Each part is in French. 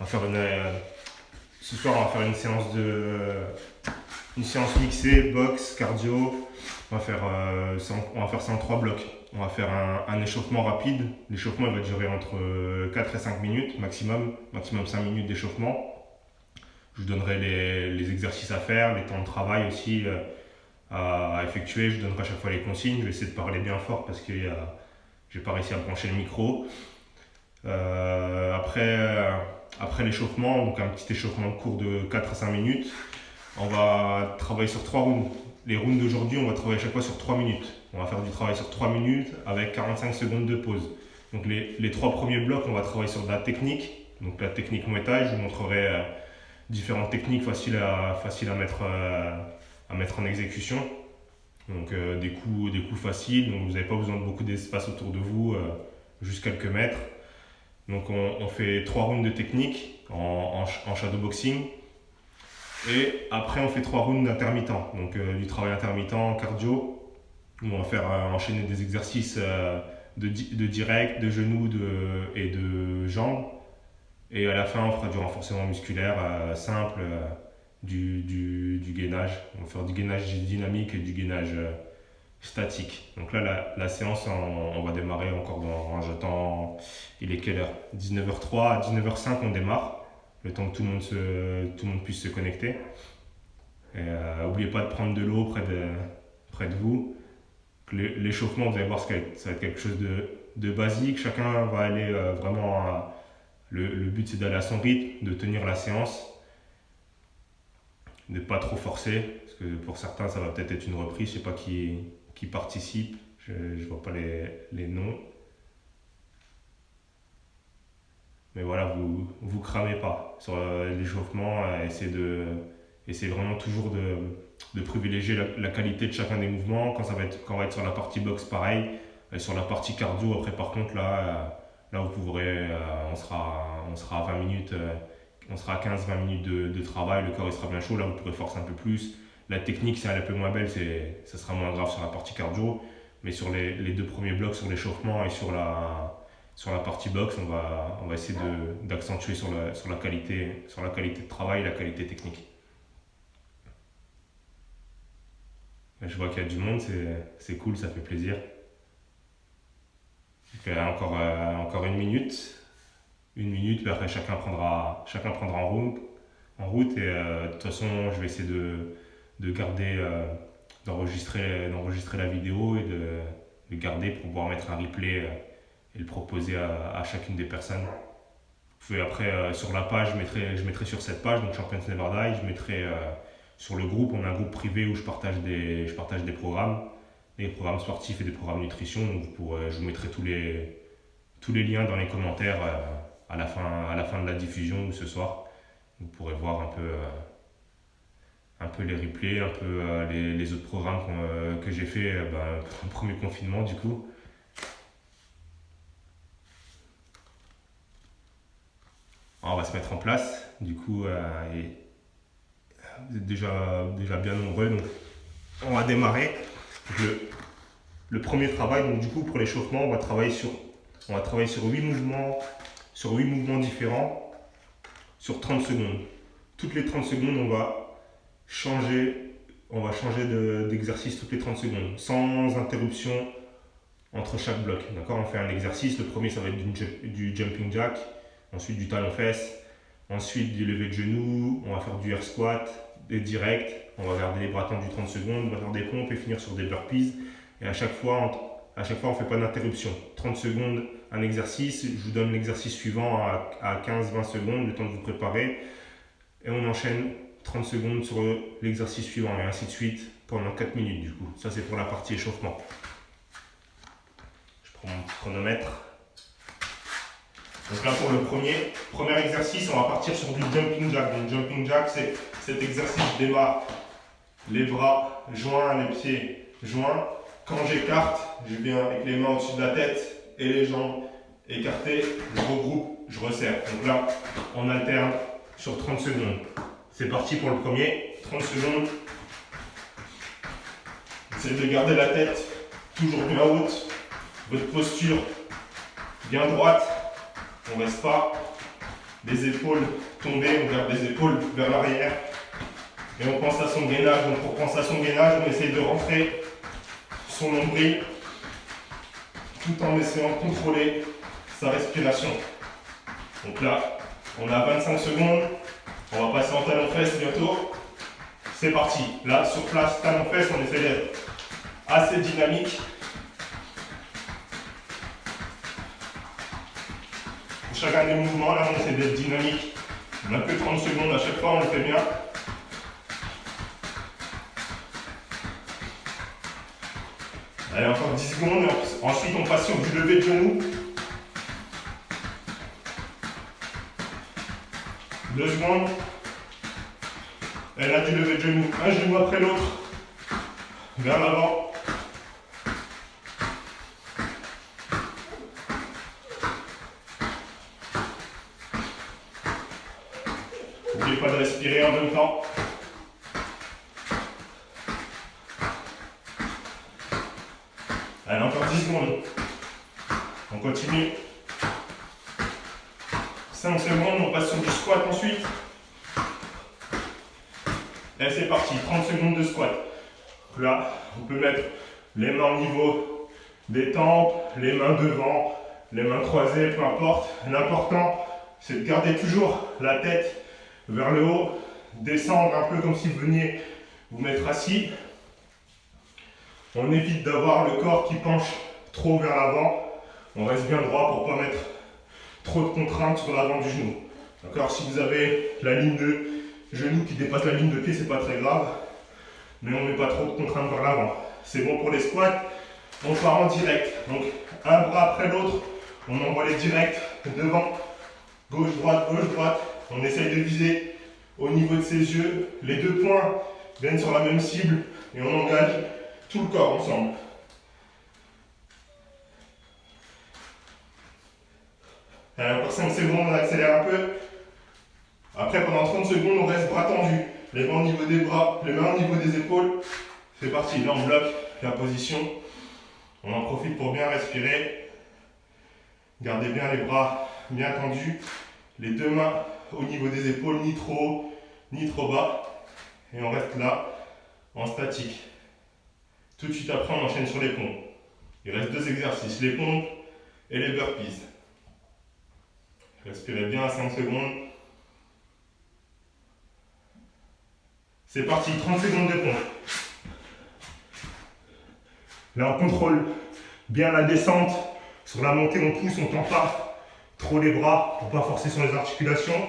On va faire ce soir, on va faire une séance mixée, boxe, cardio. On va faire ça en 3 blocs. On va faire un échauffement rapide. L'échauffement il va durer entre 4 et 5 minutes maximum 5 minutes d'échauffement. Je vous donnerai les exercices à faire, les temps de travail aussi à effectuer. Je vous donnerai à chaque fois les consignes. Je vais essayer de parler bien fort parce que j'ai pas réussi à brancher le micro. Après l'échauffement, donc un petit échauffement court de 4 à 5 minutes, on va travailler sur 3 rounds. Les rounds d'aujourd'hui, on va travailler à chaque fois sur 3 minutes. On va faire du travail sur 3 minutes avec 45 secondes de pause. Donc les 3 premiers blocs, on va travailler sur de la technique. Donc la technique Muay Thai, je vous montrerai différentes techniques faciles à mettre en exécution. Donc des coups faciles, donc vous n'avez pas besoin de beaucoup d'espace autour de vous, juste quelques mètres. Donc on fait 3 rounds de technique en shadowboxing. Et après on fait 3 rounds d'intermittents, donc du travail intermittent cardio, où on va faire enchaîner des exercices de direct, de genoux et de jambes. Et à la fin on fera du renforcement musculaire simple, du gainage. On va faire du gainage dynamique et du gainage statique. Donc là la séance on va démarrer encore j'attends, il est quelle heure? 19h03, à 19h05 on démarre. Le temps que tout le monde puisse se connecter. Et n'oubliez pas de prendre de l'eau près de vous. L'échauffement, vous allez voir, ça va être quelque chose de basique. Chacun va aller vraiment le but c'est d'aller à son rythme, de tenir la séance, de ne pas trop forcer, parce que pour certains ça va peut-être être une reprise, je ne sais pas qui participe, je ne vois pas les noms. Mais voilà, vous cramez pas sur l'échauffement, essayez vraiment toujours de privilégier la qualité de chacun des mouvements. Quand on va être sur la partie boxe, pareil. Et sur la partie cardio, après par contre, là vous pourrez, on sera à 20 minutes, on sera à 15-20 minutes de travail, le corps il sera bien chaud, là vous pourrez forcer un peu plus. La technique, si elle est un peu moins belle, ça sera moins grave sur la partie cardio. Mais sur les 2 premiers blocs, sur l'échauffement et sur la partie boxe, on va essayer d'accentuer sur la qualité de travail et la qualité technique. Je vois qu'il y a du monde, c'est cool, ça fait plaisir. Donc, encore 1 minute. 1 minute, puis après chacun prendra en route et de toute façon je vais essayer de garder, d'enregistrer la vidéo et de garder pour pouvoir mettre un replay et le proposer à chacune des personnes. Vous pouvez après sur la page, je mettrai sur cette page, donc Champions Never Die, je mettrai sur le groupe, on a un groupe privé où je partage des programmes, des programmes sportifs et des programmes nutrition, donc je vous mettrai tous les liens dans les commentaires à la fin de la diffusion ou ce soir. Vous pourrez voir un peu les replays, un peu les autres programmes que j'ai fait pour le premier confinement du coup. Alors, on va se mettre en place, du coup, et vous êtes déjà bien nombreux, donc on va démarrer. Donc, le premier travail, donc du coup pour l'échauffement, on va travailler sur 8 mouvements différents sur 30 secondes. Toutes les 30 secondes, on va changer d'exercice toutes les 30 secondes, sans interruption entre chaque bloc. D'accord, on fait un exercice, le premier ça va être du jumping jack, ensuite du talon-fesse, ensuite du lever de genoux, on va faire du air squat, des directs, on va garder les bras tendus 30 secondes, on va faire des pompes et finir sur des burpees. Et à chaque fois on ne fait pas d'interruption. 30 secondes, un exercice, je vous donne l'exercice suivant à 15-20 secondes, le temps de vous préparer. Et on enchaîne 30 secondes sur l'exercice suivant et ainsi de suite pendant 4 minutes du coup. Ça c'est pour la partie échauffement. Je prends mon petit chronomètre. Donc là pour le premier exercice, on va partir sur du jumping jack. Donc jumping jack, c'est cet exercice, je démarre les bras joints, les pieds joints. Quand j'écarte, je viens avec les mains au-dessus de la tête et les jambes écartées, je regroupe, je resserre. Donc là, on alterne sur 30 secondes. C'est parti pour le premier, 30 secondes. Essayez de garder la tête toujours bien haute, votre posture bien droite. On ne reste pas. les épaules tombées, on garde les épaules vers l'arrière. Et on pense à son gainage. Donc pour penser à son gainage, on essaye de rentrer son nombril tout en essayant de contrôler sa respiration. Donc là, on a 25 secondes. On va passer en talon-fesse bientôt. C'est parti. Là, sur place, talon-fesse, on essaie d'être assez dynamique. Pour chacun des mouvements, là, on essaie d'être dynamique. On n'a que 30 secondes à chaque fois, on le fait bien. Allez, encore 10 secondes. Ensuite, on passe sur du lever de genou. 2 secondes. Et là, du lever de genou. Un genou après l'autre. Vers l'avant. N'oubliez pas de respirer en même temps. Allez, encore 10 secondes. On continue. 5 secondes, on passe sur du squat ensuite. Et c'est parti, 30 secondes de squat. Là, on peut mettre les mains au niveau des tempes, les mains devant, les mains croisées, peu importe. L'important, c'est de garder toujours la tête vers le haut, descendre un peu comme si vous veniez vous mettre assis. On évite d'avoir le corps qui penche trop vers l'avant. On reste bien droit pour ne pas mettre trop de contraintes sur l'avant du genou. D'accord? Si vous avez la ligne de genou qui dépasse la ligne de pied, c'est pas très grave. Mais on ne met pas trop de contraintes vers l'avant. C'est bon pour les squats. On part en direct. Donc un bras après l'autre, on envoie les directs devant, gauche, droite, gauche, droite. On essaye de viser au niveau de ses yeux. Les deux points viennent sur la même cible et on engage tout le corps ensemble. Allez, encore 5 secondes, on accélère un peu. Après, pendant 30 secondes, on reste bras tendus. Les mains au niveau des bras, les mains au niveau des épaules. C'est parti, là on bloque la position. On en profite pour bien respirer. Gardez bien les bras bien tendus. Les deux mains au niveau des épaules, ni trop haut, ni trop bas. Et on reste là, en statique. Tout de suite après, on enchaîne sur les pompes. Il reste 2 exercices, les pompes et les burpees. Respirez bien à 5 secondes. C'est parti, 30 secondes de pompe. Là, on contrôle bien la descente. Sur la montée, on pousse, on ne tend pas trop les bras pour ne pas forcer sur les articulations.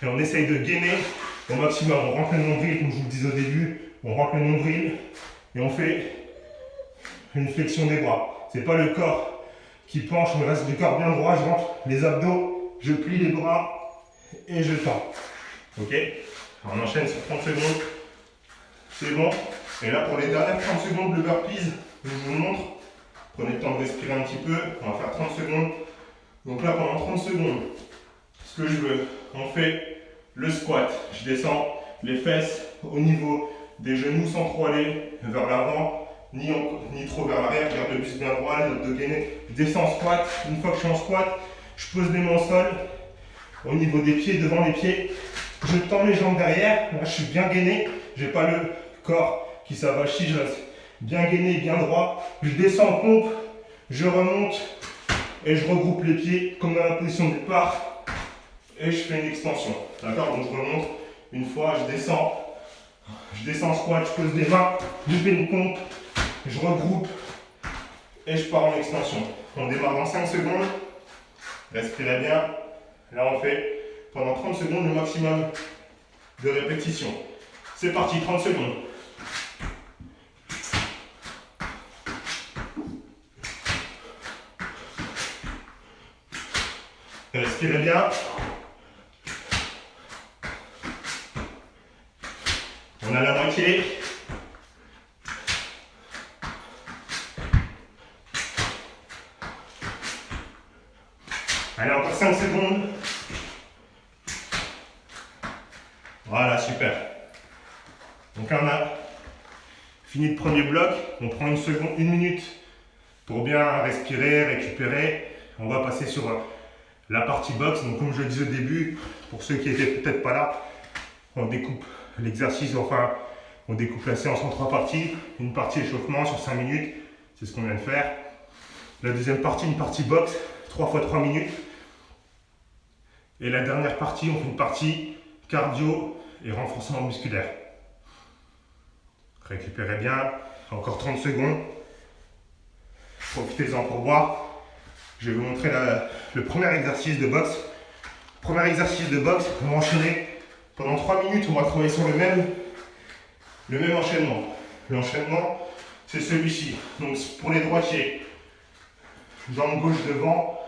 Et on essaye de gainer au maximum. On rentre le nombril, comme je vous le disais au début. On rentre le nombril et on fait une flexion des bras. Ce n'est pas le corps qui penche, on reste du corps bien droit. Je rentre les abdos, je plie les bras et je tends. Ok? On enchaîne sur 30 secondes. C'est bon. Et là, pour les dernières 30 secondes, le burpees, je vous le montre. Prenez le temps de respirer un petit peu. On va faire 30 secondes. Donc là, pendant 30 secondes, ce que je veux, on fait le squat. Je descends les fesses au niveau des genoux sans trop aller vers l'avant, ni trop vers l'arrière. Je garde le buste bien droit, les abdos gainés. Je descends en squat. Une fois que je suis en squat, je pose les mains au sol. Au niveau des pieds, devant les pieds. Je tends les jambes derrière. Là, je suis bien gainé. Je n'ai pas le corps qui s'avachit. Je reste bien gainé, bien droit. Je descends en pompe. Je remonte. Et je regroupe les pieds comme dans la position de départ. Et je fais une extension. D'accord? Donc je remonte. Une fois, je descends. Je descends en squat. Je pose les mains. Je fais une pompe. Je regroupe. Et je pars en extension. On démarre dans 5 secondes. Respirez bien. Là, on fait pendant 30 secondes le maximum de répétitions. C'est parti, 30 secondes. Respirez bien. On a la moitié. Allez, encore 5 secondes. Voilà, super. Donc là, on a fini le premier bloc. On prend une minute pour bien respirer, récupérer. On va passer sur la partie boxe. Donc comme je le disais au début, pour ceux qui étaient peut-être pas là, on découpe l'exercice, enfin on découpe la séance en 3 parties. Une partie échauffement sur 5 minutes, c'est ce qu'on vient de faire. La deuxième partie, une partie boxe, 3 fois 3 minutes. Et la dernière partie, on fait une partie cardio et renforcement musculaire. Récupérez bien, encore 30 secondes. Profitez-en pour boire. Je vais vous montrer le premier exercice de boxe. Premier exercice de boxe, on va enchaîner pendant 3 minutes, on va travailler sur le même enchaînement. L'enchaînement, c'est celui-ci. Donc pour les droitiers, jambe gauche devant,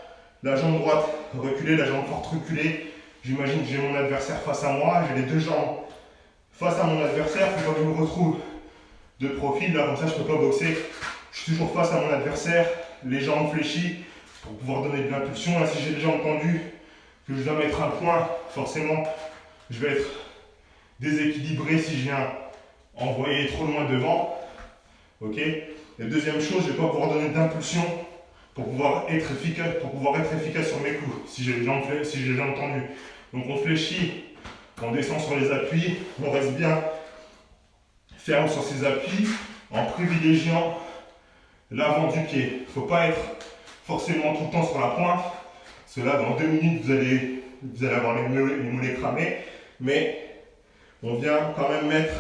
la jambe droite reculée, la jambe forte reculée. J'imagine que j'ai mon adversaire face à moi, j'ai les deux jambes face à mon adversaire. Il faut que je me retrouve de profil, là comme ça je ne peux pas boxer. Je suis toujours face à mon adversaire, les jambes fléchies pour pouvoir donner de l'impulsion. Là, si j'ai les jambes tendues, que je dois mettre un point, forcément je vais être déséquilibré si je viens envoyer trop loin devant. Ok. Et deuxième chose, je ne vais pas pouvoir donner d'impulsion pour pouvoir être efficace sur mes coups, si j'ai les jambes tendues. Donc on fléchit, on descend sur les appuis, on reste bien ferme sur ses appuis en privilégiant l'avant du pied. Il ne faut pas être forcément tout le temps sur la pointe, parce que là dans 2 minutes vous allez avoir les mollets cramés, mais on vient quand même mettre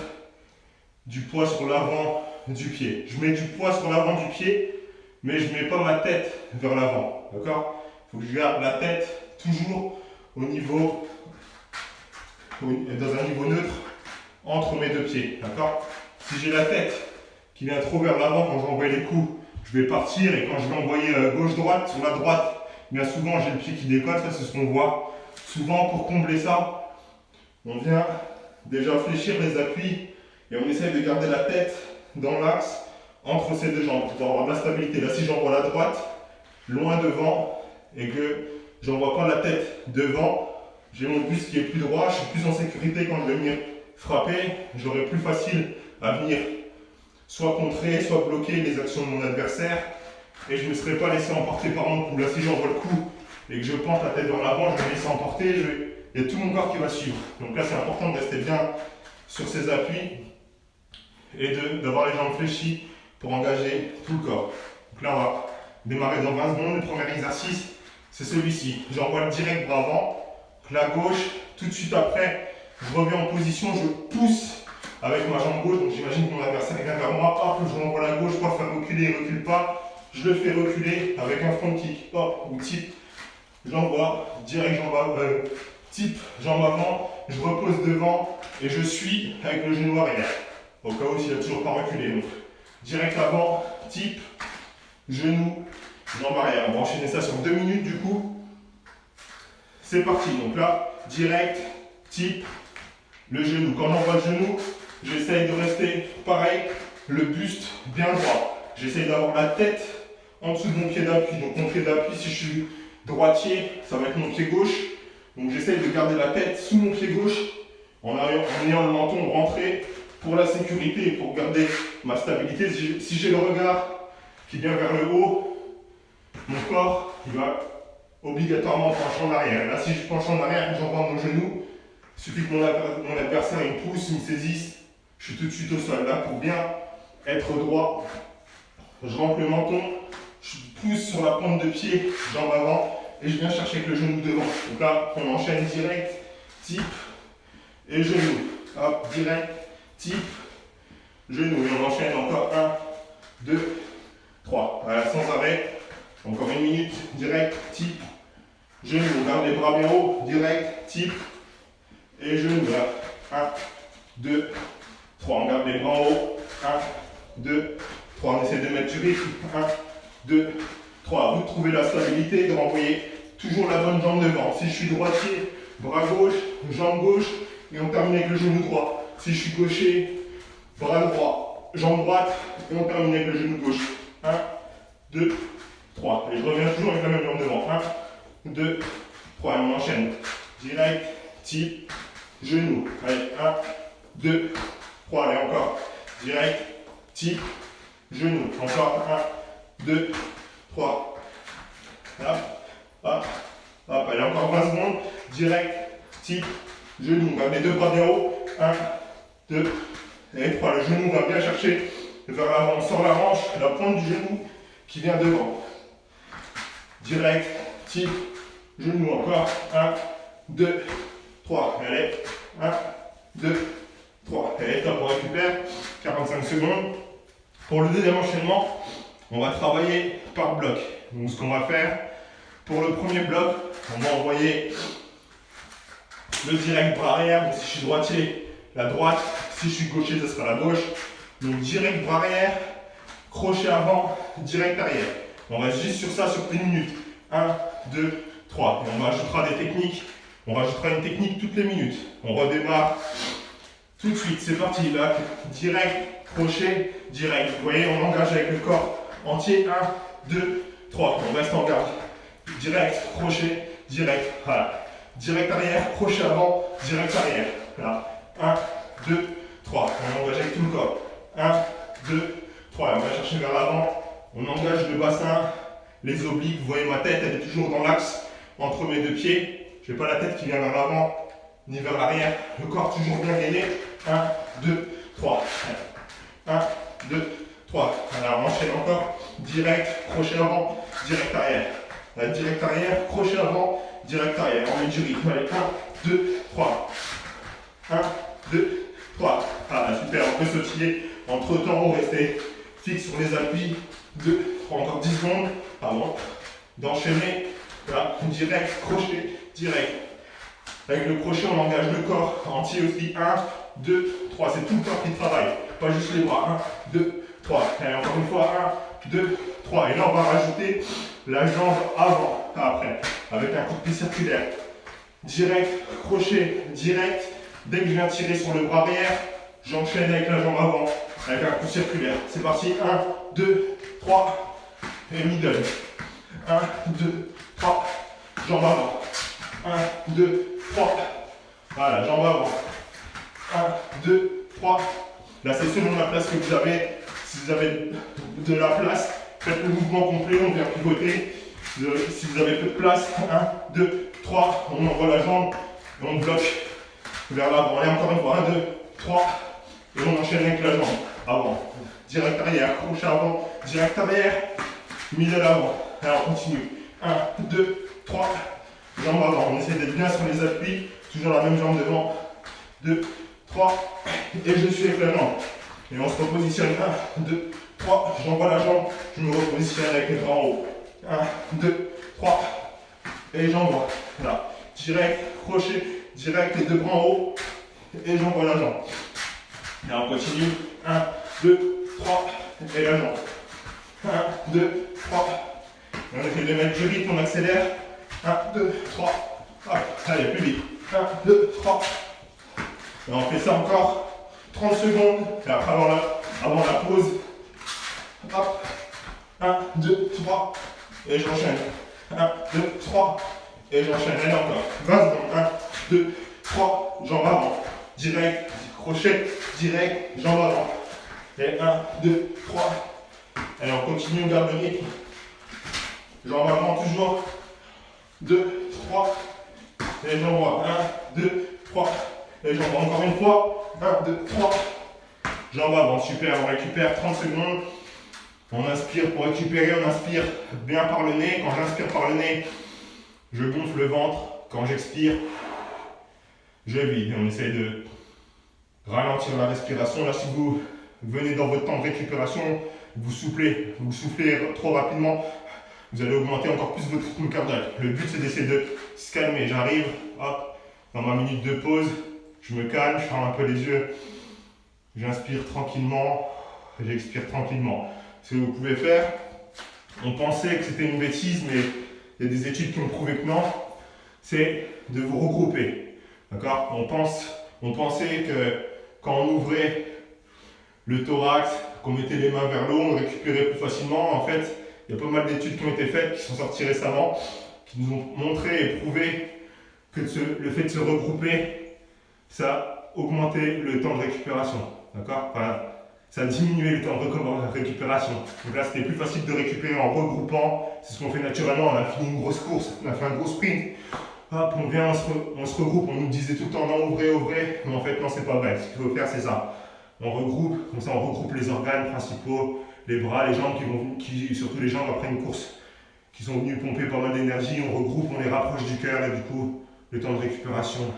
du poids sur l'avant du pied. Je mets du poids sur l'avant du pied, mais je ne mets pas ma tête vers l'avant, d'accord? Il faut que je garde la tête toujours dans un niveau neutre entre mes deux pieds, d'accord? Si j'ai la tête qui vient trop vers l'avant quand j'envoie les coups, je vais partir, et quand je vais envoyer gauche-droite, sur la droite, bien souvent j'ai le pied qui décolle, ça c'est ce qu'on voit. Souvent pour combler ça, on vient déjà fléchir les appuis et on essaye de garder la tête dans l'axe entre ces deux jambes pour avoir de la stabilité. Là si j'envoie la droite, loin devant, et que j'envoie pas la tête devant, j'ai mon buste qui est plus droit, je suis plus en sécurité quand je vais venir frapper, j'aurai plus facile à venir soit contrer, soit bloquer les actions de mon adversaire, et je ne me serai pas laissé emporter par mon coup. Là si j'envoie le coup et que je penche la tête vers l'avant, je vais me laisser emporter, il y a tout mon corps qui va suivre. Donc là c'est important de rester bien sur ses appuis et d'avoir les jambes fléchies pour engager tout le corps. Donc là on va démarrer dans 20 secondes. Le premier exercice c'est celui-ci. J'envoie le direct bras avant, la gauche, tout de suite après je reviens en position, je pousse avec ma jambe gauche, donc j'imagine que mon adversaire vient vers moi, hop, je renvoie la gauche pour le faire reculer, il ne recule pas, je le fais reculer avec un front kick, hop, ou type, j'envoie, direct type, jambe avant, je repose devant et je suis avec le genou arrière, au cas où s'il n'a toujours pas reculé. Donc direct avant, type, genou, jambe arrière. On va enchaîner ça sur 2 minutes du coup. C'est parti, donc là, direct, type, le genou. Quand j'envoie le genou, j'essaye de rester pareil, le buste bien droit. J'essaye d'avoir la tête en dessous de mon pied d'appui. Donc mon pied d'appui, si je suis droitier, ça va être mon pied gauche. Donc j'essaye de garder la tête sous mon pied gauche en ayant le menton rentré pour la sécurité et pour garder ma stabilité. Si j'ai le regard qui vient vers le haut, mon corps il va obligatoirement pencher en arrière. Là si je penche en arrière et que j'envoie mon genou, il suffit que mon adversaire il me pousse, il me saisisse, je suis tout de suite au sol. Là, pour bien être droit, je rentre le menton, je pousse sur la pointe de pied, jambe avant, et je viens chercher avec le genou devant. Donc là, on enchaîne direct, type, et genou. Hop, direct, type, genou. Et on enchaîne encore 1, 2, 3. Voilà, sans arrêt. Encore 1 minute, direct, type, genou. On garde les bras bien haut, direct, type, et genou, là, 1, 2, 3, on garde les bras en haut, 1, 2, 3, on essaie de mettre du rythme, 1, 2, 3, vous trouvez la stabilité, de renvoyer toujours la bonne jambe devant. Si je suis droitier, bras gauche, jambe gauche, et on termine avec le genou droit. Si je suis gaucher, bras droit, jambe droite, et on termine avec le genou gauche. 1, 2, 3, et je reviens toujours avec la même jambe devant, 1, 2, 3, et on enchaîne, direct, type, genou. Allez, 1, 2, 3, allez encore. Direct, type, genou. Encore 1, 2, 3. Hop, hop, Hop, allez, encore 20 secondes. Direct, type, genou. On garde les deux bras bien haut. 1, 2 et 3. Le genou va bien chercher vers l'avant. On sort la hanche, la pointe du genou qui vient devant. Direct, type, genou. Encore. 1, 2, 3. Allez. 1, 2, 3. Allez, top, on récupère. 45 secondes. Pour le deuxième enchaînement, on va travailler par bloc. Donc, ce qu'on va faire, pour le premier bloc, on va envoyer le direct bras arrière. Donc, si je suis droitier, la droite. Si je suis gaucher, ce sera la gauche. Donc, direct bras arrière, crochet avant, direct arrière. On reste juste sur ça sur 1 minute. 1, 2, 3. Et on rajoutera des techniques. On rajoutera une technique toutes les minutes. On redémarre tout de suite. C'est parti. Là, direct, crochet, direct. Vous voyez, on engage avec le corps entier. 1, 2, 3. On reste en garde. Direct, crochet, direct. Voilà. Direct arrière, crochet avant, direct arrière. Là. 1, 2, 3. On engage avec tout le corps. 1, 2, 3. On va chercher vers l'avant. On engage le bassin, les obliques. Vous voyez, ma tête, elle est toujours dans l'axe entre mes deux pieds. Je n'ai pas la tête qui vient vers l'avant ni vers l'arrière. Le corps toujours bien gainé. 1, 2, 3. 1, 2, 3. Alors, on enchaîne encore. Direct, crochet avant, direct arrière. La direct arrière, crochet avant, direct arrière. On met du rythme. Allez, 1, 2, 3. 1, 2, 3. Ah, super, on peut sautiller. Entre temps, on reste fixe sur les appuis. 2, 3, encore 10 secondes avant d'enchaîner. Voilà, direct, crochet, direct. Avec le crochet, on engage le corps entier aussi. 1, 2, 3. C'est tout le corps qui travaille, pas juste les bras. 1, 2, 3. Allez, encore une fois. 1, 2, 3. Et là, on va rajouter la jambe avant, après, avec un coup de pied circulaire. Direct, crochet, direct. Dès que je viens tirer sur le bras arrière, j'enchaîne avec la jambe avant, avec un coup circulaire. C'est parti. 1, 2, 3. Et middle. 1, 2, 3. Jambe avant. 1, 2, 3. Voilà, jambe avant. 1, 2, 3. Là, c'est selon la place que vous avez. Si vous avez de la place, faites le mouvement complet, on vient pivoter. Si vous avez peu de place, 1, 2, 3. On envoie la jambe et on bloque vers l'avant. Allez, encore une fois. 1, 2, 3. Et on enchaîne avec la jambe avant. Direct arrière, crochet avant, direct arrière, middle avant. Alors, on continue. 1, 2, 3. Jambe avant. On essaie d'être bien sur les appuis. Toujours la même jambe devant. 2, 3. Et je suis avec la jambe. Et on se repositionne. 1, 2, 3. J'envoie la jambe. Je me repositionne avec les bras en haut. 1, 2, 3. Et j'envoie. Là. Direct, crochet, direct, les deux bras en haut. Et j'envoie la jambe. Et on continue. 1, 2, 3. Et la jambe. 1, 2, 3. On essaie de mettre du rythme, on accélère. 1, 2, 3. Allez, plus vite. 1, 2, 3. Et on fait ça encore 30 secondes. Et après, avant la pause. Hop. 1, 2, 3. Et j'enchaîne. 1, 2, 3. Et j'enchaîne. Allez, encore. 20 secondes. 1, 2, 3. Jambe avant. Direct. Crochet. Direct. Jambe avant. Et 1, 2, 3. Allez, on continue, on garde le rythme. Jambe avant toujours. 2, 3. Et j'envoie. 1, 2, 3. Et j'envoie encore une fois. 1, 2, 3. Jambe avant. Super, on récupère 30 secondes. On inspire pour récupérer, on inspire bien par le nez. Quand j'inspire par le nez, je gonfle le ventre. Quand j'expire, je vide. Et on essaye de ralentir la respiration. Là, si vous venez dans votre temps de récupération, vous soufflez trop rapidement, vous allez augmenter encore plus votre rythme cardiaque. Le but, c'est d'essayer de se calmer. J'arrive, hop, dans ma minute de pause, je me calme, je ferme un peu les yeux, j'inspire tranquillement, j'expire tranquillement. Ce que vous pouvez faire, on pensait que c'était une bêtise, mais il y a des études qui ont prouvé que non, c'est de vous regrouper. D'accord ? On pensait que quand on ouvrait le thorax, qu'on mettait les mains vers l'eau, on récupérait plus facilement. En fait, il y a pas mal d'études qui ont été faites, qui sont sorties récemment, qui nous ont montré et prouvé que le fait de se regrouper, ça augmentait le temps de récupération. D'accord ? Enfin, ça diminuait le temps de récupération. Donc là, c'était plus facile de récupérer en regroupant. C'est ce qu'on fait naturellement. On a fini une grosse course, on a fait un gros sprint. Hop, on vient, on se regroupe. On nous disait tout le temps non, ouvrez. Mais en fait, non, c'est pas vrai. Ce qu'il faut faire, c'est ça. On regroupe, comme ça, on regroupe les organes principaux, les bras, les jambes, surtout les jambes après une course, qui sont venus pomper pas mal d'énergie. On regroupe, on les rapproche du cœur et du coup, le temps de récupération,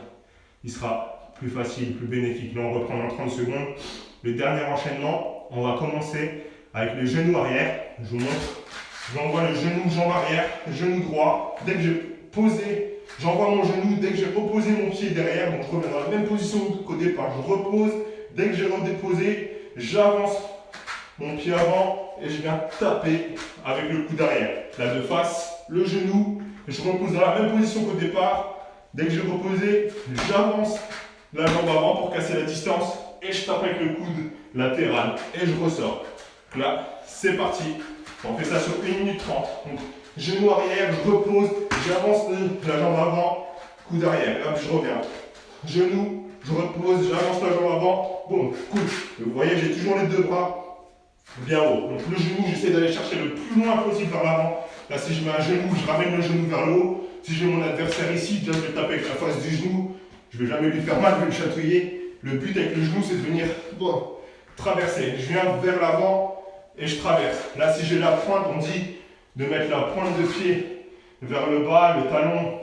il sera plus facile, plus bénéfique. Là, on reprend dans 30 secondes. Le dernier enchaînement, on va commencer avec le genou arrière. Je vous montre. J'envoie le genou, jambe arrière, genou droit. Dès que j'ai posé, j'envoie mon genou. Dès que j'ai reposé mon pied derrière, donc je reviens dans la même position qu'au départ. Je repose. Dès que j'ai redéposé, j'avance mon pied avant et je viens taper avec le coude arrière. Là de face, le genou, je repose dans la même position qu'au départ. Dès que j'ai reposé, j'avance la jambe avant pour casser la distance et je tape avec le coude latéral et je ressors. Donc là, c'est parti. On fait ça sur 1 minute 30. Donc, genou arrière, je repose, j'avance la jambe avant, coude arrière. Hop, je reviens. Genou, je repose, j'avance la jambe avant, boum, coude. Vous voyez, j'ai toujours les deux bras bien haut. Donc le genou, j'essaie d'aller chercher le plus loin possible vers l'avant. Là, si je mets un genou, je ramène le genou vers le haut. Si j'ai mon adversaire ici, déjà je vais taper avec la face du genou. Je ne vais jamais lui faire mal, je vais le chatouiller. Le but avec le genou, c'est de venir traverser. Je viens vers l'avant et je traverse. Là, si j'ai la pointe, on dit de mettre la pointe de pied vers le bas, le talon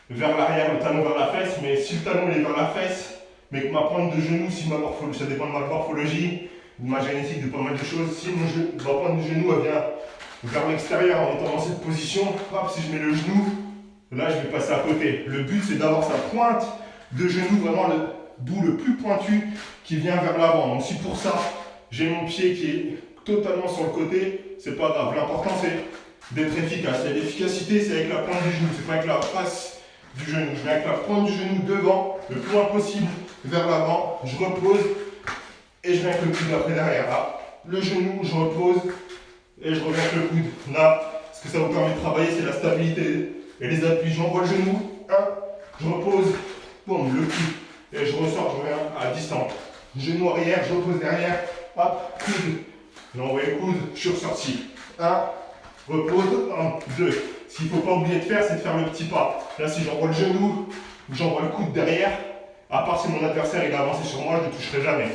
vers l'arrière, le talon vers la fesse. Mais si le talon est vers la fesse, mais que ma pointe de genou, si ça dépend de ma morphologie, de ma génétique, de pas mal de choses, si ma pointe de genou elle vient vers l'extérieur en étant dans cette position, hop, si je mets le genou, là je vais passer à côté. Le but c'est d'avoir sa pointe de genou, vraiment le bout le plus pointu qui vient vers l'avant. Donc si pour ça, j'ai mon pied qui est totalement sur le côté, c'est pas grave. L'important c'est d'être efficace. Et l'efficacité c'est avec la pointe du genou, c'est pas avec la face du genou. Je viens avec la pointe du genou devant, le plus loin possible vers l'avant, je repose et je viens avec le coude après derrière. Là, le genou, je repose et je reviens avec le coude. Là, ce que ça vous permet de travailler, c'est la stabilité et les appuis. J'envoie le genou, je repose, boum, le coude. Et je ressors, je reviens à distance. Genou arrière, je repose derrière, hop, coude. J'envoie le coude, je suis ressorti. 1, repose, 1, 2. Ce qu'il ne faut pas oublier de faire, c'est de faire le petit pas. Là, si j'envoie le genou, j'envoie le coude derrière, à part si mon adversaire il a avancé sur moi, je ne le toucherai jamais.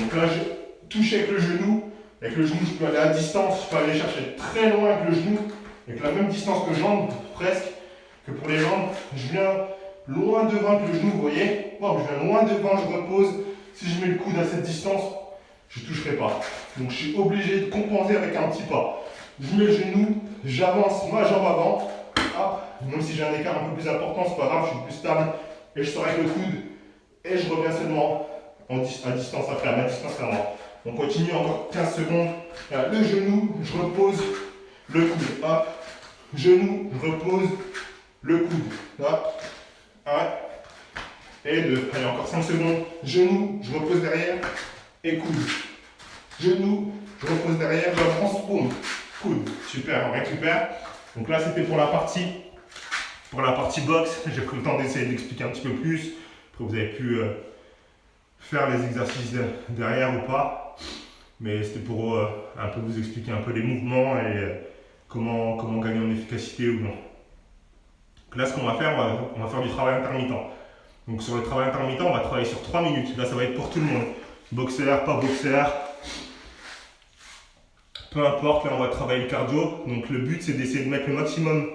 Donc là, je touche avec le genou. Avec le genou, je peux aller à distance, je peux aller chercher très loin avec le genou, avec la même distance que jambe, presque, que pour les jambes. Je viens loin devant avec le genou, vous voyez. Bon, je viens loin devant, je repose. Si je mets le coude à cette distance, je ne toucherai pas. Donc je suis obligé de compenser avec un petit pas. Je mets le genou, j'avance ma jambe avant. Hop, même si j'ai un écart un peu plus important, c'est pas grave, je suis plus stable. Et je sors avec le coude. Et je reviens seulement à distance après, à ma distance avant. On continue encore 15 secondes. Là, le genou, je repose le coude. Hop, genou, je repose le coude. Hop, 1 et 2. Allez, encore 5 secondes. Genou, je repose derrière et coude. Genou, je repose derrière, j'avance, boum, coude. Super, on récupère. Donc là, c'était pour la partie boxe. J'ai pris le temps d'essayer d'expliquer un petit peu plus. Après, vous avez pu faire les exercices derrière ou pas. Mais c'était pour un peu vous expliquer un peu les mouvements et comment gagner en efficacité ou non. Donc là, ce qu'on va faire, on va faire du travail intermittent. Donc sur le travail intermittent, on va travailler sur 3 minutes. Là, ça va être pour tout le monde. Boxeur, pas boxeur. Peu importe, là, on va travailler le cardio. Donc le but, c'est d'essayer de mettre le maximum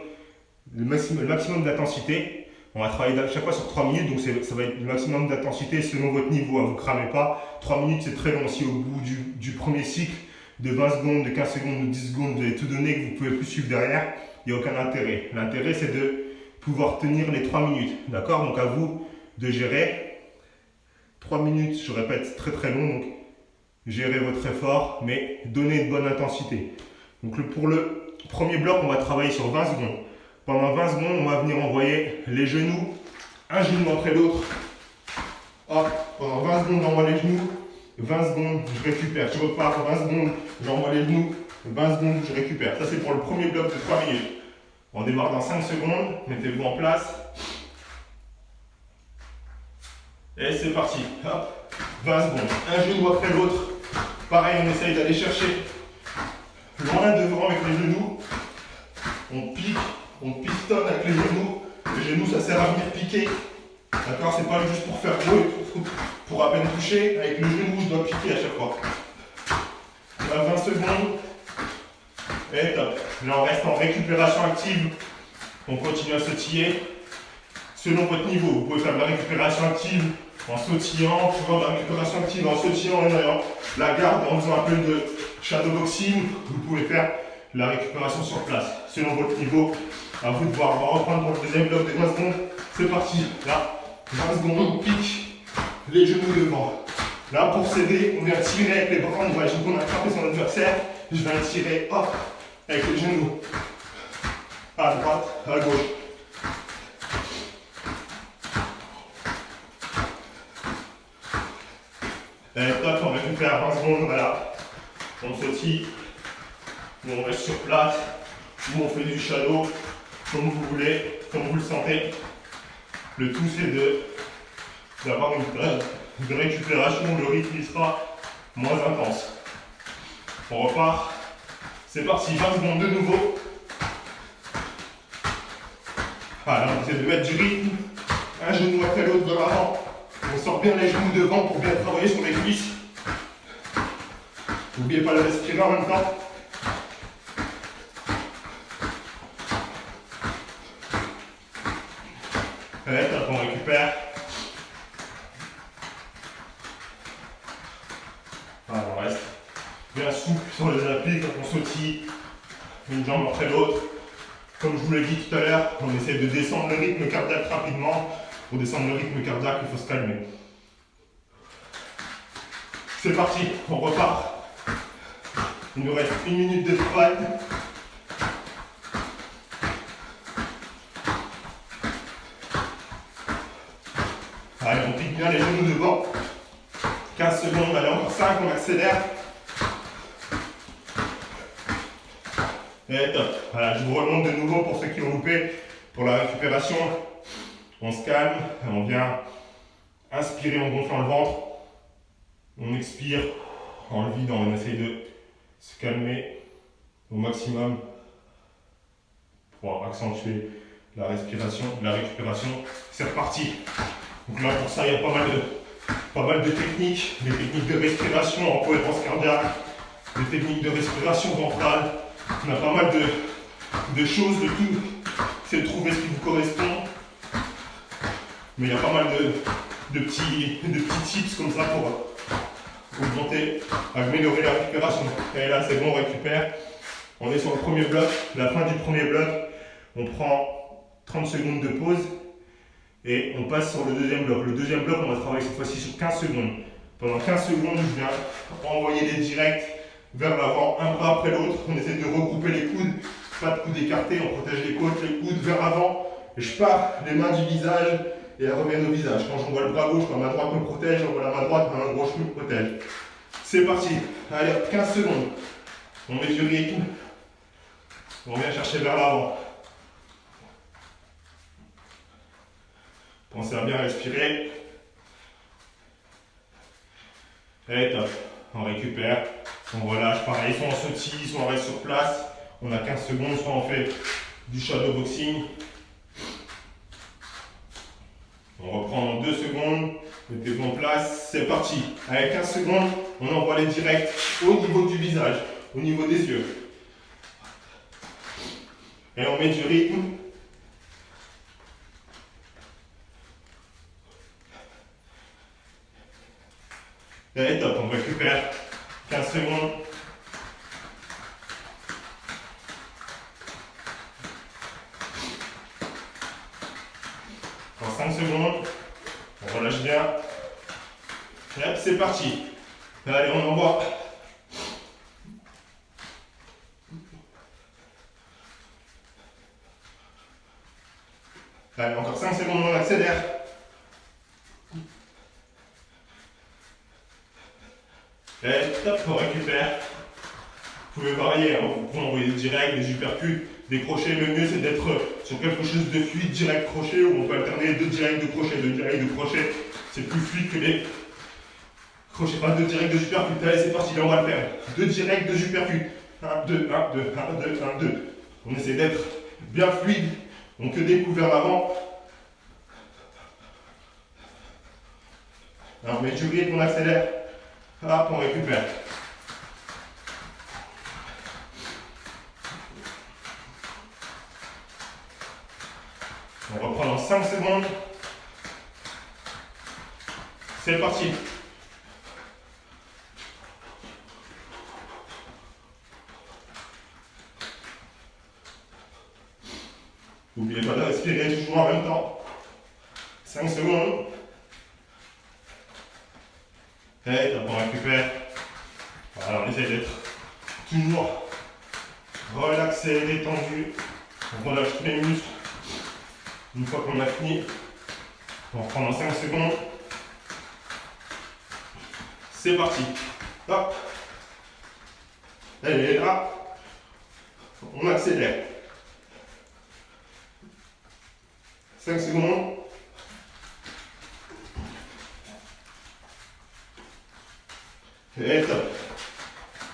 d'intensité. On va travailler à chaque fois sur 3 minutes, donc ça va être le maximum d'intensité selon votre niveau. Vous ne cramez pas. 3 minutes, c'est très long. Si au bout du premier cycle, de 20 secondes, de 15 secondes, de 10 secondes, vous avez tout donné, que vous ne pouvez plus suivre derrière, il n'y a aucun intérêt. L'intérêt, c'est de pouvoir tenir les 3 minutes. D'accord? Donc à vous de gérer. 3 minutes, je répète, c'est très très long. Donc gérez votre effort, mais donnez une bonne intensité. Donc pour le premier bloc, on va travailler sur 20 secondes. Pendant 20 secondes, on va venir envoyer les genoux, un genou après l'autre. Hop, pendant 20 secondes, j'envoie les genoux. 20 secondes, je récupère. Je repars, 20 secondes, j'envoie les genoux. 20 secondes, je récupère. Ça, c'est pour le premier bloc de 3 minutes. On démarre dans 5 secondes. Mettez-vous en place. Et c'est parti. Hop, 20 secondes. Un genou après l'autre. Pareil, on essaye d'aller chercher loin devant avec les genoux. On pique, on pistonne avec les genoux. Les genoux, ça sert à venir piquer. D'accord? C'est pas juste pour faire beau et pour à peine toucher. Avec le genou, je dois piquer à chaque fois. On a 20 secondes. Et top. Là, on reste en récupération active. On continue à sautiller. Selon votre niveau, vous pouvez faire de la récupération active en sautillant, souvent de la récupération active en sautillant en ayant la garde, en faisant un peu de shadowboxing. Vous pouvez faire de la récupération sur place. Selon votre niveau, à vous de voir. On va reprendre pour le deuxième bloc de 20 secondes. C'est parti. Là, 20 secondes, on pique les genoux devant. Là, pour s'aider, on vient tirer avec les bras. On imagine qu'on a frappé son adversaire. Je viens tirer, hop, avec les genoux. À droite, à gauche. Et top, on récupère 20 secondes, voilà. On sautille, ou on reste sur place, ou on fait du shadow, comme vous voulez, comme vous le sentez. Le tout c'est d'avoir une récupération où le rythme sera moins intense. On repart. C'est parti, 20 secondes de nouveau. Voilà, on essaie de mettre du rythme, un genou après l'autre de l'avant. On sort bien les genoux devant pour bien travailler sur les cuisses. N'oubliez pas de respirer en même temps. Allez, top, on récupère. Voilà, on reste bien souple sur les appuis quand on sautille une jambe après l'autre. Comme je vous l'ai dit tout à l'heure, on essaie de descendre le rythme cardiaque rapidement. Pour descendre le rythme cardiaque, il faut se calmer. C'est parti, on repart. Il nous reste 1 minute de travail. Allez, on pique bien les genoux devant. 15 secondes, allez, encore 5, on accélère. Et top. Voilà, je vous remonte de nouveau pour ceux qui ont loupé pour la récupération. On se calme, on vient inspirer en gonflant le ventre. On expire en le vidant, on essaye de se calmer au maximum pour accentuer la respiration, la récupération. C'est reparti. Donc là pour ça il y a pas mal de techniques, des techniques de respiration en cohérence cardiaque, des techniques de respiration ventrale. On a pas mal de choses, de tout. C'est de trouver ce qui vous correspond. Mais il y a pas mal de petits tips comme ça pour augmenter, améliorer la récupération. Et là c'est bon, on récupère. On est sur le premier bloc, la fin du premier bloc. On prend 30 secondes de pause et on passe sur le deuxième bloc. Le deuxième bloc, on va travailler cette fois-ci sur 15 secondes. Pendant 15 secondes, je viens envoyer des directs vers l'avant, un bras après l'autre. On essaie de regrouper les coudes, pas de coudes écartés, on protège les côtes, les coudes vers l'avant. Et je pars les mains du visage et elles reviennent au visage. Quand j'envoie le bras gauche, la main droite me protège, j'envoie la main droite, la main gauche me protège. C'est parti. Allez, 15 secondes. On met du rythme. On vient chercher vers l'avant. Pensez à bien respirer. Et top. On récupère. On relâche. Pareil, soit on sautille, soit on reste sur place. On a 15 secondes, soit on fait du shadow boxing. On reprend dans 2 secondes. Mettez-vous en place. C'est parti. Avec 15 secondes, on envoie les directs au niveau du visage, au niveau des yeux. Et on met du rythme. Et top, on récupère 15 secondes. Dans 5 secondes, on relâche bien. Et hop, c'est parti. Allez, on envoie. Allez, encore 5 secondes, on accélère. Et top, on récupère. Vous pouvez varier, hein. Vous pouvez envoyer des directs, des uppercuts, des crochets. Le mieux c'est d'être sur quelque chose de fluide, direct crochet, où on peut alterner 2 directs de crochet, 2 directs de crochet. C'est plus fluide que les Crochet pas 2 directs de supercute. Allez, c'est parti, là on va le faire. 2 directs de supercute. 1, 2, 1, 2, 1, 2, 1, 2. On essaie d'être bien fluide. Donc que des coups vers l'avant. Alors, on met du rythme, on accélère. Hop, on récupère. On reprend dans 5 secondes. C'est parti. N'oubliez pas de respirer toujours en même temps. 5 secondes. Et top, on récupère. Voilà, on essaie d'être toujours relaxé, détendu. On relâche tous les muscles. Une fois qu'on a fini, on reprend dans 5 secondes. C'est parti. Hop. Elle est là. On accélère. 5 secondes. Et top.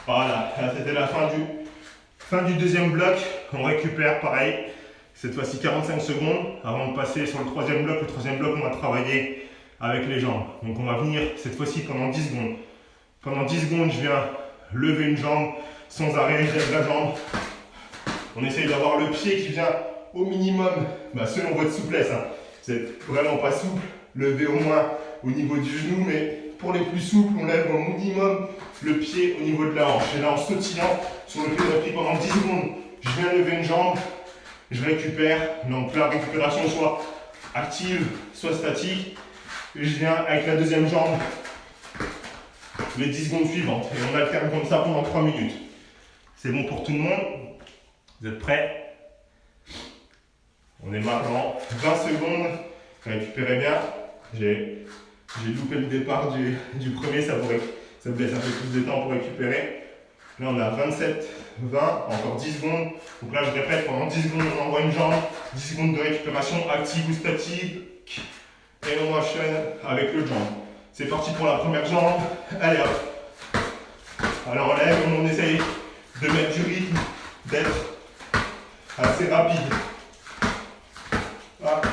Voilà, là c'était la fin du deuxième bloc. On récupère pareil. Cette fois-ci 45 secondes avant de passer sur le troisième bloc. Le troisième bloc, on va travailler avec les jambes. Donc on va venir cette fois-ci pendant 10 secondes. Pendant 10 secondes, je viens lever une jambe sans arrêt, je lève la jambe. On essaye d'avoir le pied qui vient au minimum, selon votre souplesse. Hein. Vous n'êtes vraiment pas souple, levez au moins au niveau du genou, mais pour les plus souples, on lève au minimum le pied au niveau de la hanche. Et là, en sautillant sur le pied repris pendant 10 secondes, je viens lever une jambe, je récupère. Donc la récupération soit active, soit statique. Et je viens avec la deuxième jambe les 10 secondes suivantes. Et on alterne comme ça pendant 3 minutes. C'est bon pour tout le monde? Vous êtes prêts? On est maintenant 20 secondes. Récupérez bien. J'ai loupé le départ du premier, ça vous laisse un peu plus de temps pour récupérer. Là on a 27, 20, encore 10 secondes. Donc là je répète, pendant 10 secondes on envoie une jambe, 10 secondes de récupération active ou statique. Et on enchaîne avec le jambe. C'est parti pour la première jambe. Allez hop. Alors on lève, on essaye de mettre du rythme, d'être assez rapide. Hop,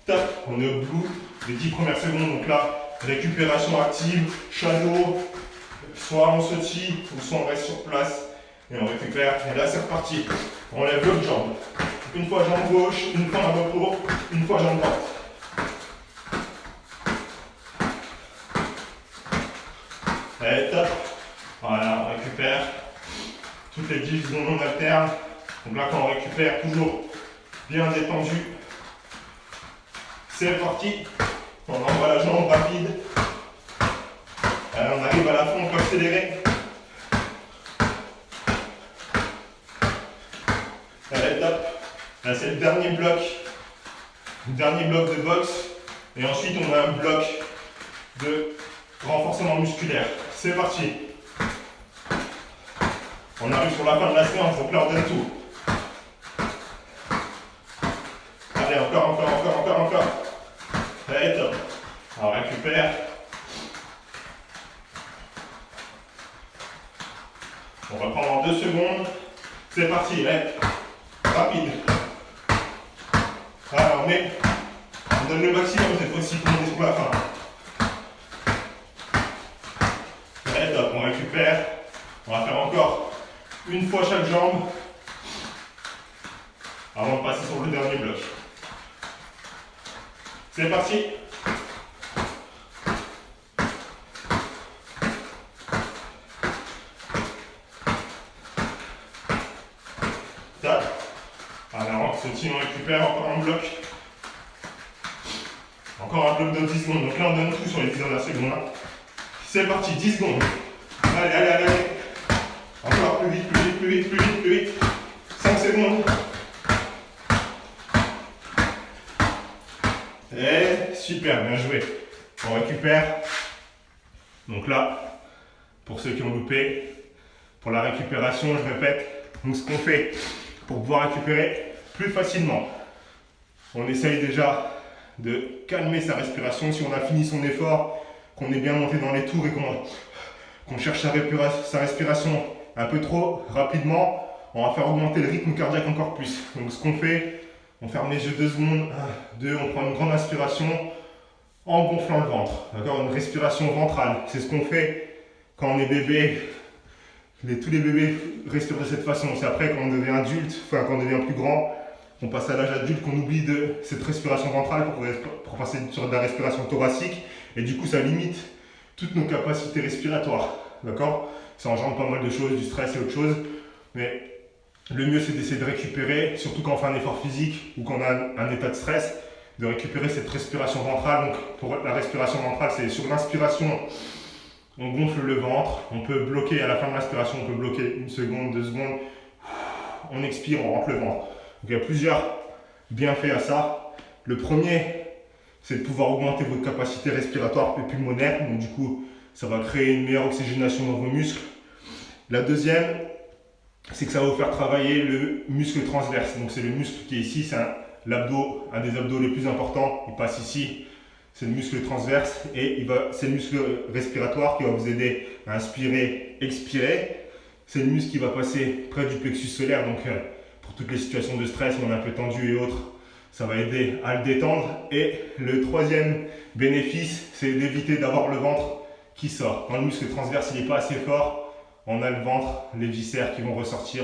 top, on est au bout des 10 premières secondes. Donc là, récupération active, shadow, soit on sautille ou soit on reste sur place et on récupère. Et là c'est reparti. On lève l'autre jambe. Une fois jambe gauche, une fois un repos, une fois jambe droite. Allez, top. Voilà, on récupère. Toutes les 10 secondes on alterne. Donc là quand on récupère, toujours bien détendu. C'est parti. On envoie la jambe rapide. Allez, on arrive à la fin, on peut accélérer. Allez, top. Là c'est le dernier bloc. Le dernier bloc de boxe. Et ensuite on a un bloc de renforcement musculaire. C'est parti. On arrive sur la fin de la séance, donc là on donne tout. Allez, encore. Allez, top. On récupère. On reprend dans 2 secondes. C'est parti, allez. Rapide. Alors, on donne le maximum cette fois-ci pour monter sur la fin. Allez, top, on récupère. On va faire encore une fois chaque jambe avant de passer sur le dernier bloc. C'est parti. Top. Alors, on sautille, on récupère encore un bloc. Encore un bloc de 10 secondes. Donc là, on donne tout sur les 10 dernières secondes. C'est parti, 10 secondes. Allez. Encore plus vite. 5 secondes. Et super, bien joué. On récupère. Donc là, pour ceux qui ont loupé, pour la récupération, je répète, donc ce qu'on fait pour pouvoir récupérer plus facilement. On essaye déjà de calmer sa respiration. Si on a fini son effort, qu'on est bien monté dans les tours et qu'on cherche sa respiration un peu trop rapidement, on va faire augmenter le rythme cardiaque encore plus. Donc ce qu'on fait, on ferme les yeux 2 secondes, 1, 2, on prend une grande inspiration en gonflant le ventre, d'accord, une respiration ventrale. C'est ce qu'on fait quand on est bébé. Tous les bébés respirent de cette façon. C'est après quand on devient adulte, enfin quand on devient plus grand, on passe à l'âge adulte qu'on oublie de cette respiration ventrale pour passer sur de la respiration thoracique. Et du coup ça limite toutes nos capacités respiratoires, d'accord. Ça engendre pas mal de choses, du stress et autre chose. Mais le mieux c'est d'essayer de récupérer, surtout quand on fait un effort physique ou quand on a un état de stress, de récupérer cette respiration ventrale. Donc pour la respiration ventrale, c'est sur l'inspiration, on gonfle le ventre, on peut bloquer à la fin de l'inspiration, on peut bloquer 1 seconde, 2 secondes, on expire, on rentre le ventre. Donc il y a plusieurs bienfaits à ça. Le premier, c'est de pouvoir augmenter votre capacité respiratoire et pulmonaire, donc du coup ça va créer une meilleure oxygénation dans vos muscles. La deuxième, c'est que ça va vous faire travailler le muscle transverse. Donc c'est le muscle qui est ici, c'est un des abdos les plus importants, il passe ici, c'est le muscle transverse et c'est le muscle respiratoire qui va vous aider à inspirer, expirer. C'est le muscle qui va passer près du plexus solaire, donc pour toutes les situations de stress, on est un peu tendu et autres, ça va aider à le détendre. Et le troisième bénéfice, c'est d'éviter d'avoir le ventre qui sort. Quand le muscle transverse n'est pas assez fort, on a le ventre, les viscères qui vont ressortir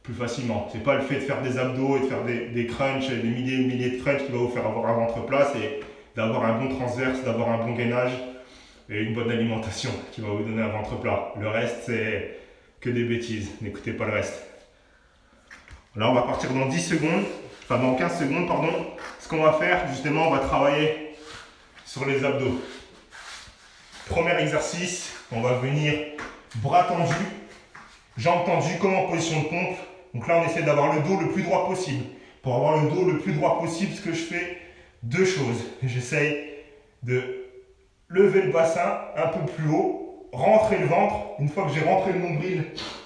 plus facilement. Ce n'est pas le fait de faire des abdos et de faire des crunchs, des milliers et milliers de crunchs qui va vous faire avoir un ventre plat, c'est d'avoir un bon transverse, d'avoir un bon gainage et une bonne alimentation qui va vous donner un ventre plat. Le reste, c'est que des bêtises, n'écoutez pas le reste. Là, on va partir dans 10 secondes, enfin dans 15 secondes, pardon. Ce qu'on va faire, justement, on va travailler sur les abdos. Premier exercice, on va venir bras tendus, jambes tendues comme en position de pompe. Donc là, on essaie d'avoir le dos le plus droit possible. Pour avoir le dos le plus droit possible, ce que je fais, 2 choses. J'essaye de lever le bassin un peu plus haut, rentrer le ventre. Une fois que j'ai rentré le nombril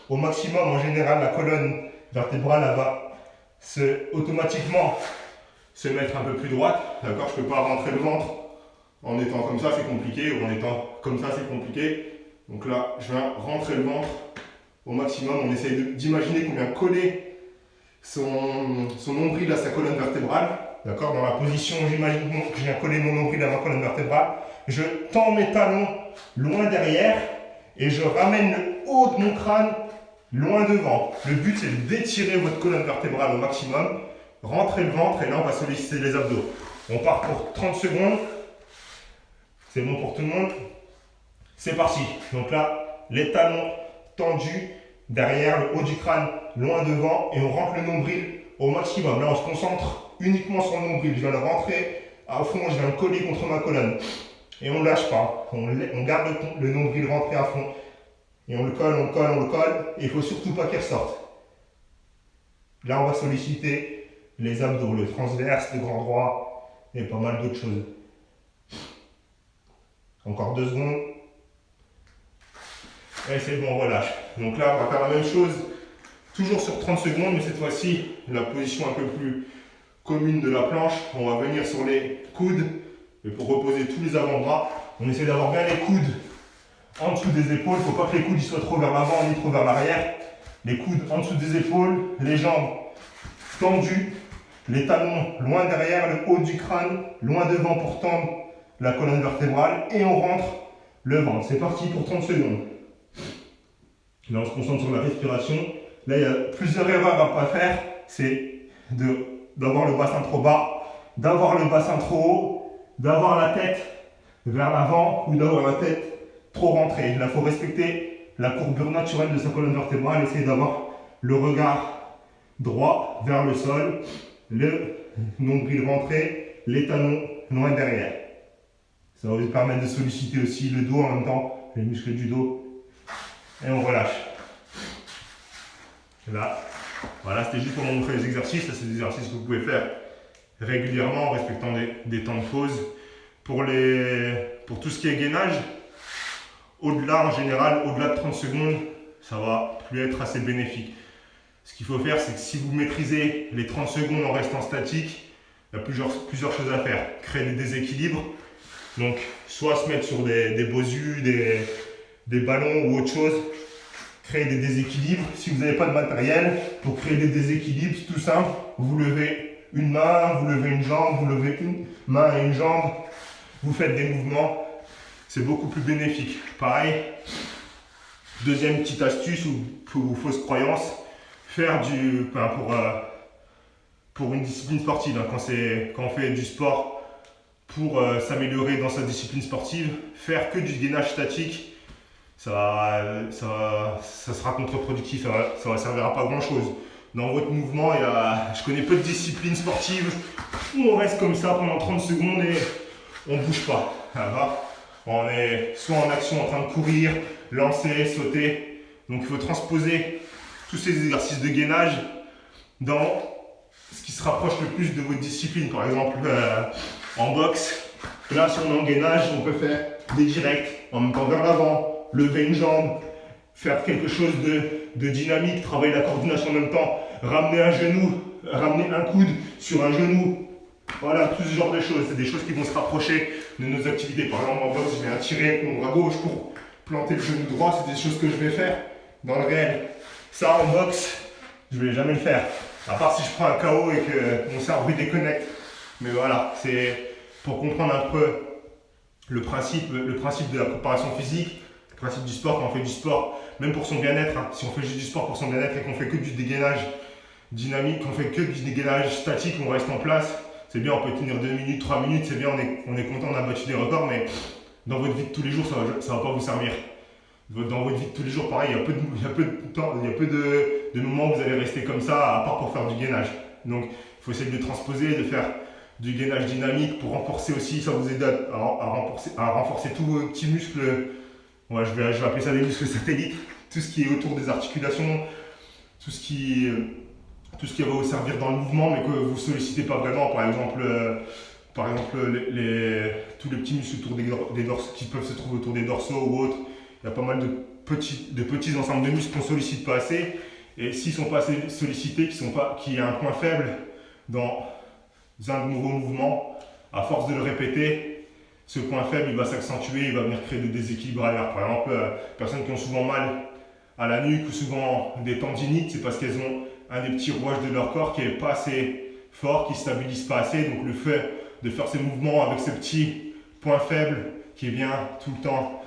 au maximum, en général, la colonne vertébrale elle va automatiquement se mettre un peu plus droite. D'accord, je ne peux pas rentrer le ventre en étant comme ça, c'est compliqué, ou en étant comme ça, c'est compliqué. Donc là, je viens rentrer le ventre au maximum. On essaye d'imaginer qu'on vient coller son nombril à sa colonne vertébrale. D'accord, dans la position où j'imagine que je viens coller mon nombril à ma colonne vertébrale. Je tends mes talons loin derrière et je ramène le haut de mon crâne loin devant. Le but, c'est d'étirer votre colonne vertébrale au maximum, rentrer le ventre et là, on va solliciter les abdos. On part pour 30 secondes. C'est bon pour tout le monde? C'est parti. Donc là, les talons tendus derrière, le haut du crâne loin devant et on rentre le nombril au maximum. Là, on se concentre uniquement sur le nombril. Je viens le rentrer à fond, je viens le coller contre ma colonne. Et on ne lâche pas. On garde le nombril rentré à fond. Et on le colle, on le colle, on le colle. Et il ne faut surtout pas qu'il ressorte. Là, on va solliciter les abdos, le transverse, le grand droit et pas mal d'autres choses. Encore 2 secondes. Et c'est bon, on relâche. Donc là, on va faire la même chose, toujours sur 30 secondes, mais cette fois-ci, la position un peu plus commune de la planche. On va venir sur les coudes. Et pour reposer tous les avant-bras, on essaie d'avoir bien les coudes en dessous des épaules. Il ne faut pas que les coudes soient trop vers l'avant ni trop vers l'arrière. Les coudes en dessous des épaules, les jambes tendues, les talons loin derrière, le haut du crâne loin devant pour tendre la colonne vertébrale et on rentre le ventre. C'est parti pour 30 secondes. Là, on se concentre sur la respiration. Là, il y a plusieurs erreurs à ne pas faire. C'est d'avoir le bassin trop bas, d'avoir le bassin trop haut, d'avoir la tête vers l'avant ou d'avoir la tête trop rentrée. Là, il faut respecter la courbure naturelle de sa colonne vertébrale. Essayer d'avoir le regard droit vers le sol, le nombril rentré, les talons loin derrière. Ça va vous permettre de solliciter aussi le dos en même temps, les muscles du dos. Et on relâche. Là, voilà, c'était juste pour vous montrer les exercices. Là, c'est des exercices que vous pouvez faire régulièrement en respectant des temps de pause. Pour tout ce qui est gainage, au-delà, en général, au-delà de 30 secondes, ça va plus être assez bénéfique. Ce qu'il faut faire, c'est que si vous maîtrisez les 30 secondes en restant statique, il y a plusieurs choses à faire. Créer des déséquilibres. Donc, soit se mettre sur des bosus, des ballons ou autre chose, créer des déséquilibres. Si vous n'avez pas de matériel, pour créer des déséquilibres, c'est tout simple. Vous levez une main, vous levez une jambe, vous levez une main et une jambe. Vous faites des mouvements. C'est beaucoup plus bénéfique. Pareil, deuxième petite astuce ou fausse croyance, faire pour une discipline sportive, hein, quand on fait du sport pour s'améliorer dans sa discipline sportive, faire que du gainage statique, ça sera contre-productif, ça ne servira pas à grand chose. Dans votre mouvement, je connais peu de disciplines sportives où on reste comme ça pendant 30 secondes et on ne bouge pas. On est soit en action en train de courir, lancer, sauter. Donc il faut transposer tous ces exercices de gainage dans ce qui se rapproche le plus de votre discipline. Par exemple, en boxe, là si on est en gainage, on peut faire des directs en même temps vers l'avant, lever une jambe, faire quelque chose de dynamique, travailler la coordination en même temps, ramener un genou, ramener un coude sur un genou. Voilà, tout ce genre de choses. C'est des choses qui vont se rapprocher de nos activités. Par exemple, en boxe, je vais tirer avec mon bras gauche pour planter le genou droit. C'est des choses que je vais faire dans le réel. Ça, en boxe, je ne vais jamais le faire. À part si je prends un KO et que mon cerveau déconnecte. Mais voilà, c'est pour comprendre un peu le principe de la préparation physique, le principe du sport, quand on fait du sport, même pour son bien-être. Hein, si on fait juste du sport pour son bien-être et qu'on fait que du dégainage dynamique, qu'on fait que du dégainage statique, on reste en place. C'est bien, on peut tenir 2 minutes, 3 minutes, c'est bien, on est content, on a battu des records, mais dans votre vie de tous les jours, ça ne va pas vous servir. Dans votre vie de tous les jours, pareil, il y a peu de moments où vous allez rester comme ça, à part pour faire du gainage. Donc, il faut essayer de transposer, de faire du gainage dynamique pour renforcer aussi, ça vous aide à renforcer tous vos petits muscles. Ouais, je vais appeler ça des muscles satellites, tout ce qui est autour des articulations, tout ce qui va vous servir dans le mouvement, mais que vous ne sollicitez pas vraiment. Par exemple tous les petits muscles autour des dorsaux, qui peuvent se trouver autour des dorsaux ou autres. Il y a pas mal de petits ensembles de muscles qu'on ne sollicite pas assez. Et s'ils ne sont pas assez sollicités, qu'il y a un point faible dans un nouveau mouvement, à force de le répéter, ce point faible il va s'accentuer, il va venir créer des déséquilibres ailleurs. Par exemple, personnes qui ont souvent mal à la nuque ou souvent des tendinites, c'est parce qu'elles ont un des petits rouages de leur corps qui n'est pas assez fort, qui ne stabilise pas assez. Donc le fait de faire ces mouvements avec ce petit point faible qui vient tout le temps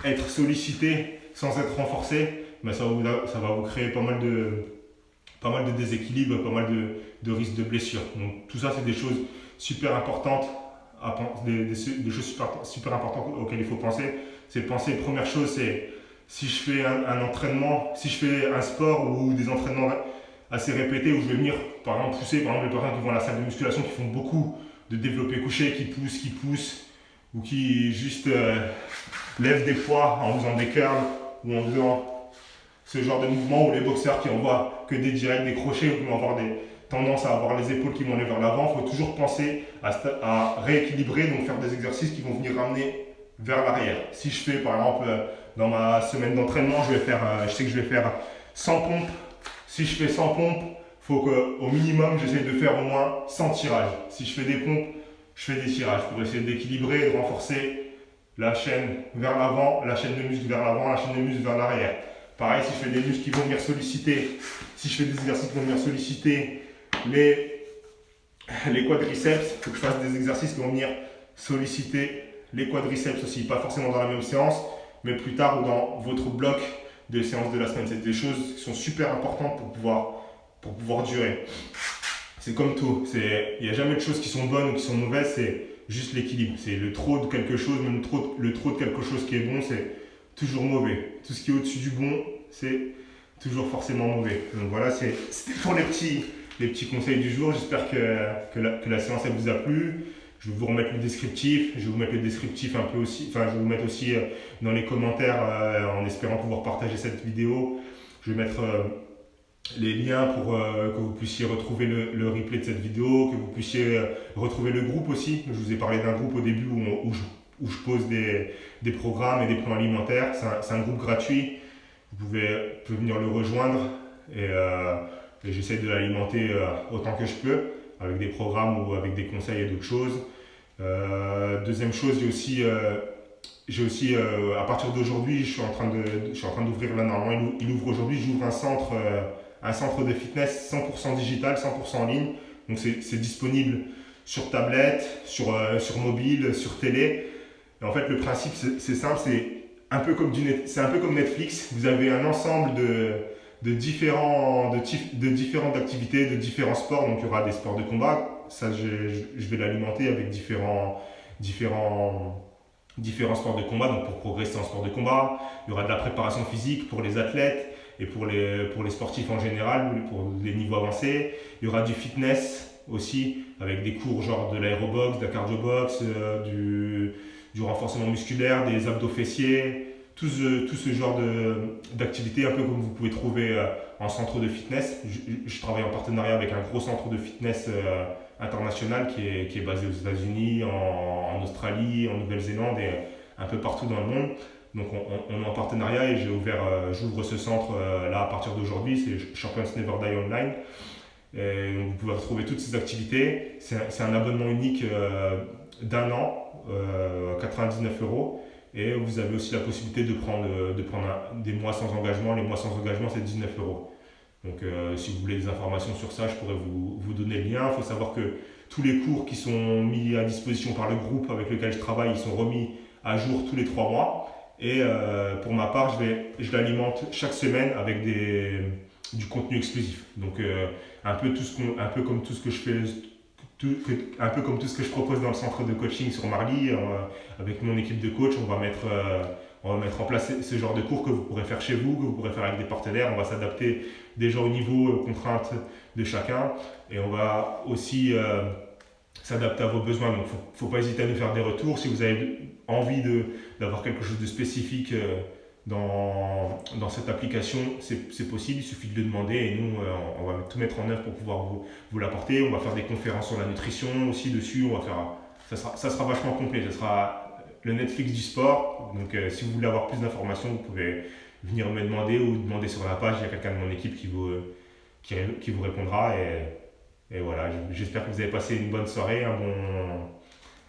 être sollicité sans être renforcé, ben ça va vous créer pas mal de déséquilibres, pas mal de risques de blessures. Donc tout ça c'est des choses super importantes, des choses super importantes auxquelles il faut penser. C'est penser, première chose c'est si je fais un entraînement, si je fais un sport ou des entraînements assez répétés où je vais venir par exemple pousser, par exemple les personnes qui vont à la salle de musculation qui font beaucoup de développé couché, qui poussent ou qui juste lèvent des poids en faisant des curls ou en faisant ce genre de mouvement, ou les boxeurs qui envoient que des directs, des crochets, ou qui vont avoir des tendances à avoir les épaules qui vont aller vers l'avant. Il faut toujours penser à rééquilibrer, donc faire des exercices qui vont venir ramener vers l'arrière. Si je fais par exemple dans ma semaine d'entraînement, je sais que je vais faire 100 pompes. Si je fais 100 pompes, il faut qu'au minimum j'essaie de faire au moins 100 tirages. Si je fais des pompes, je fais des tirages pour essayer d'équilibrer, de renforcer la chaîne vers l'avant, la chaîne de muscles vers l'avant, la chaîne de muscles vers l'arrière. Pareil, si je fais des muscles qui vont venir solliciter, si je fais des exercices qui vont venir solliciter les quadriceps, il faut que je fasse des exercices qui vont venir solliciter les quadriceps aussi, pas forcément dans la même séance, mais plus tard ou dans votre bloc de séances de la semaine. C'est des choses qui sont super importantes pour pouvoir durer. C'est comme tout, il n'y a jamais de choses qui sont bonnes ou qui sont mauvaises, c'est juste l'équilibre. C'est le trop de quelque chose, même le trop de quelque chose qui est bon, c'est toujours mauvais. Tout ce qui est au-dessus du bon, c'est toujours forcément mauvais. Donc voilà, c'était pour les petits conseils du jour. J'espère que la séance elle vous a plu. Je vais vous remettre le descriptif. Je vais vous mettre le descriptif un peu aussi. Enfin, je vais vous mettre aussi dans les commentaires en espérant pouvoir partager cette vidéo. Je vais mettre les liens pour que vous puissiez retrouver le replay de cette vidéo, que vous puissiez retrouver le groupe aussi. Je vous ai parlé d'un groupe au début où je pose des programmes et des plans alimentaires. C'est un groupe gratuit. Vous pouvez venir le rejoindre et j'essaie de l'alimenter autant que je peux avec des programmes ou avec des conseils et d'autres choses. Deuxième chose, à partir d'aujourd'hui, je suis en train d'ouvrir là, normalement, il ouvre aujourd'hui, j'ouvre un centre de fitness 100% digital, 100% en ligne. Donc c'est disponible sur tablette, sur mobile, sur télé. Et en fait, le principe, c'est simple, c'est un peu comme Netflix. Vous avez un ensemble de différentes activités, de différents sports. Donc il y aura des sports de combat. Ça, je vais l'alimenter avec différents différents sports de combat, donc pour progresser en sport de combat. Il y aura de la préparation physique pour les athlètes et pour les sportifs en général, pour les niveaux avancés. Il y aura du fitness aussi, avec des cours genre de l'aérobox, de la cardiobox, du renforcement musculaire, des abdos fessiers, tout ce genre d'activités, un peu comme vous pouvez trouver en centre de fitness. Je travaille en partenariat avec un gros centre de fitness international qui est basé aux États-Unis, en Australie, en Nouvelle-Zélande et un peu partout dans le monde. Donc on est en partenariat et j'ouvre ce centre là à partir d'aujourd'hui, c'est Champions Never Die Online. Et donc vous pouvez retrouver toutes ces activités. C'est un abonnement unique d'un an, 99 €. Et vous avez aussi la possibilité de prendre des mois sans engagement. Les mois sans engagement, c'est 19 €. Donc si vous voulez des informations sur ça, je pourrais vous donner le lien. Il faut savoir que tous les cours qui sont mis à disposition par le groupe avec lequel je travaille, ils sont remis à jour tous les 3 mois. Et pour ma part, je l'alimente chaque semaine avec du contenu exclusif. Donc un peu comme tout ce que je fais, un peu comme tout ce que je propose dans le centre de coaching sur Marly, avec mon équipe de coach, on va mettre en place ce genre de cours que vous pourrez faire chez vous, que vous pourrez faire avec des partenaires. On va s'adapter déjà au niveau, aux contraintes de chacun. Et on va aussi s'adapter à vos besoins. Donc il ne faut pas hésiter à nous faire des retours. Si vous avez envie d'avoir quelque chose de spécifique dans cette application, c'est possible. Il suffit de le demander et nous, on va tout mettre en œuvre pour pouvoir vous l'apporter. On va faire des conférences sur la nutrition aussi dessus. Ça sera vachement complet. Ça sera le Netflix du sport. Donc si vous voulez avoir plus d'informations, vous pouvez venir me demander ou demander sur la page. Il y a quelqu'un de mon équipe qui vous répondra. Et voilà, j'espère que vous avez passé une bonne soirée,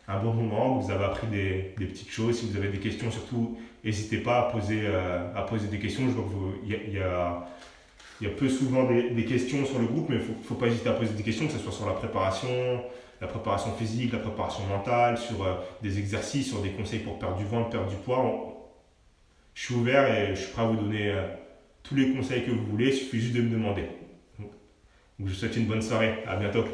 un bon moment, que vous avez appris des petites choses. Si vous avez des questions, surtout, n'hésitez pas à poser des questions. Je vois qu'il y a peu souvent des questions sur le groupe, mais il ne faut pas hésiter à poser des questions, que ce soit sur la préparation physique, la préparation mentale, sur des exercices, sur des conseils pour perdre du ventre, perdre du poids. Je suis ouvert et je suis prêt à vous donner tous les conseils que vous voulez, il suffit juste de me demander. Donc, je vous souhaite une bonne soirée, à bientôt.